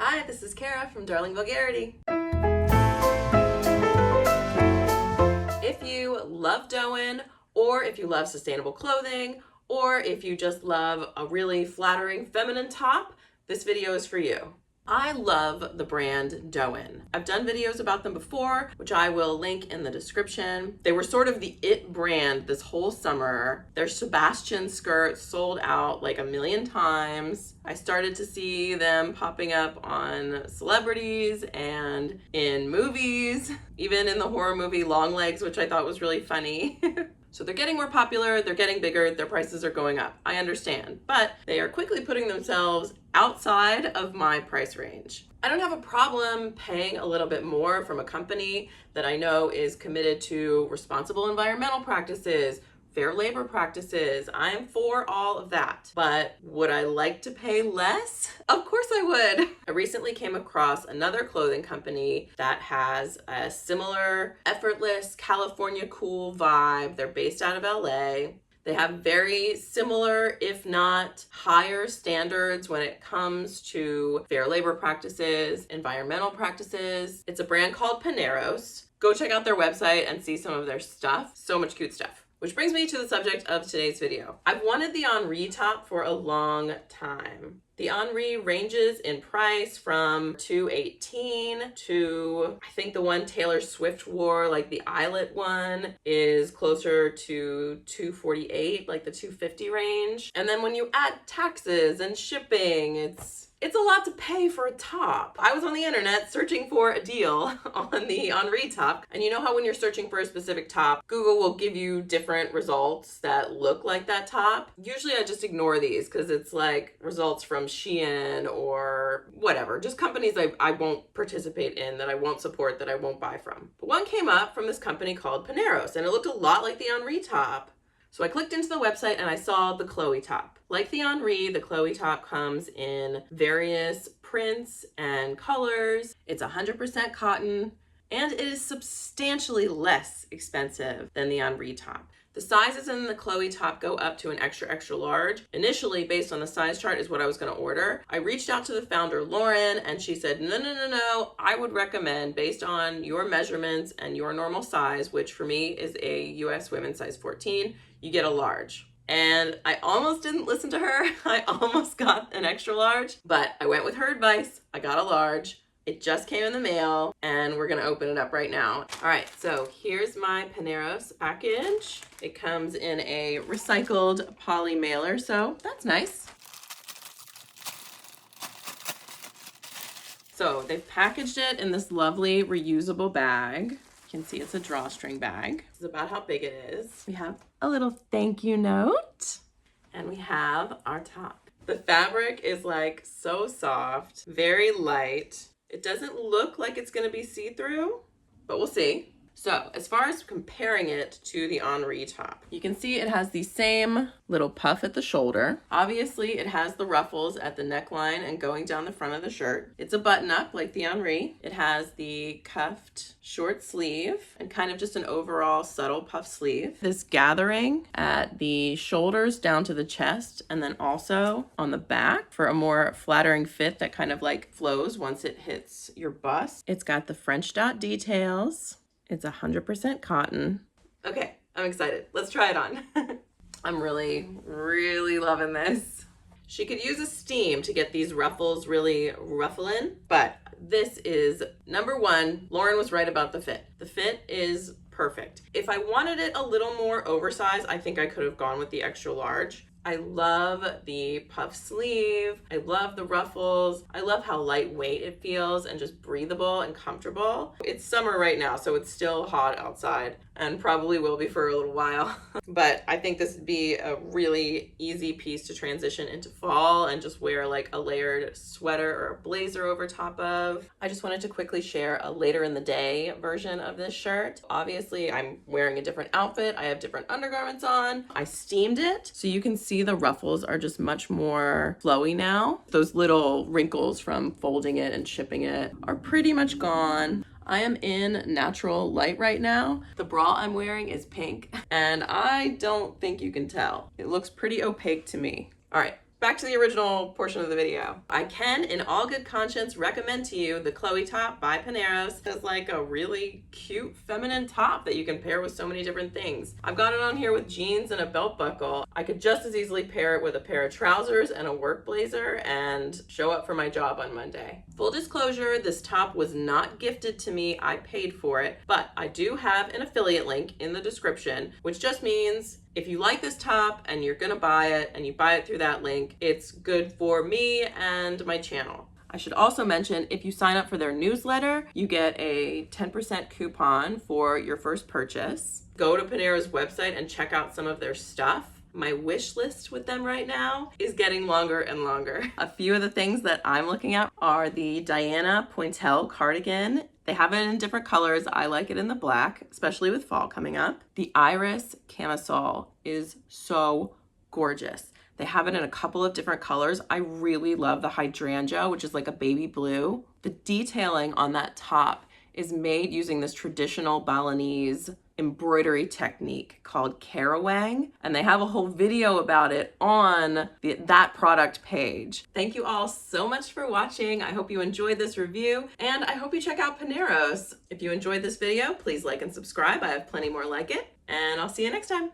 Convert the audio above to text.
Hi, this is Kara from Darling Vulgarity. If you love dôen, or if you love sustainable clothing, or if you just love a really flattering feminine top, this video is for you. I love the brand Doen. I've done videos about them before, which I will link in the description. They were sort of the it brand this whole summer. Their Sebastian skirts sold out like 1,000,000 times. I started to see them popping up on celebrities and in movies, even in the horror movie Longlegs, which I thought was really funny. So they're getting more popular, they're getting bigger, their prices are going up. I understand, but they are quickly putting themselves outside of my price range. I don't have a problem paying a little bit more from a company that I know is committed to responsible environmental practices, fair labor practices. I am for all of that. But would I like to pay less? Of course I would. I recently came across another clothing company that has a similar effortless California cool vibe. They're based out of LA. They have very similar, if not higher standards when it comes to fair labor practices, environmental practices. It's a brand called Paneros. Go check out their website and see some of their stuff. So much cute stuff. Which brings me to the subject of today's video. I've wanted the Henri top for a long time. The Henri ranges in price from $218 to, I think the one Taylor Swift wore, like the eyelet one, is closer to $248, like the $250 range. And then when you add taxes and shipping, it's a lot to pay for a top. I was on the internet searching for a deal on the Henri top. And you know how when you're searching for a specific top, Google will give you different results that look like that top? Usually I just ignore these because it's like results from Shein or whatever. Just companies I won't participate in, that I won't support, that I won't buy from. But one came up from this company called Paneros, and it looked a lot like the Henri top. So I clicked into the website and I saw the Chloe top. Like the Henri, the Chloe top comes in various prints and colors. It's 100% cotton, and it is substantially less expensive than the Henri top. The sizes in the Chloe top go up to an extra, extra large. Initially, based on the size chart, is what I was going to order. I reached out to the founder, Lauren, and she said, no. I would recommend, based on your measurements and your normal size, which for me is a US women's size 14, you get a large. And I almost didn't listen to her. I almost got an extra large, but I went with her advice. I got a large. It just came in the mail, and we're gonna open it up right now. All right, so here's my Paneros package. It comes in a recycled poly mailer, so that's nice. So they've packaged it in this lovely reusable bag. You can see it's a drawstring bag. This is about how big it is. We have a little thank you note, and we have our top. The fabric is like so soft, very light. It doesn't look like it's going to be see-through, but we'll see. So as far as comparing it to the Henri top, you can see it has the same little puff at the shoulder. Obviously, it has the ruffles at the neckline and going down the front of the shirt. It's a button-up like the Henri. It has the cuffed short sleeve and kind of just an overall subtle puff sleeve. This gathering at the shoulders down to the chest, and then also on the back for a more flattering fit that kind of like flows once it hits your bust. It's got the French dot details. It's 100% cotton. Okay, I'm excited. Let's try it on. I'm really loving this. She could use a steam to get these ruffles really ruffling, but this is number one. Lauren was right about the fit. The fit is perfect. If I wanted it a little more oversized, I think I could have gone with the extra large. I love the puff sleeve. I love the ruffles. I love how lightweight it feels and just breathable and comfortable. It's summer right now, so it's still hot outside and probably will be for a little while. But I think this would be a really easy piece to transition into fall and just wear like a layered sweater or a blazer over top of. I just wanted to quickly share a later in the day version of this shirt. Obviously, I'm wearing a different outfit. I have different undergarments on. I steamed it, so you can see the ruffles are just much more flowy now. Those little wrinkles from folding it and shipping it are pretty much gone. I am in natural light right now. The bra I'm wearing is pink, and I don't think you can tell. It looks pretty opaque to me. All right, back to the original portion of the video. I can, in all good conscience, recommend to you the Chloe top by Paneros. It's like a really cute feminine top that you can pair with so many different things. I've got it on here with jeans and a belt buckle. I could just as easily pair it with a pair of trousers and a work blazer and show up for my job on Monday. Full disclosure, this top was not gifted to me. I paid for it, but I do have an affiliate link in the description, which just means if you like this top and you're gonna buy it and you buy it through that link, it's good for me and my channel. I should also mention, if you sign up for their newsletter, you get a 10% coupon for your first purchase. Go to Panero's website and check out some of their stuff. My wish list with them right now is getting longer and longer. A few of the things that I'm looking at are the Diana Pointel cardigan. They have it in different colors. I like it in the black, especially with fall coming up. The Iris camisole is so gorgeous. They have it in a couple of different colors. I really love the hydrangea, which is like a baby blue. The detailing on that top is made using this traditional Balinese embroidery technique called carawang, and they have a whole video about it on that product page. Thank you all so much for watching. I hope you enjoyed this review, and I hope you check out Paneros. If you enjoyed this video, please like and subscribe. I have plenty more like it, and I'll see you next time.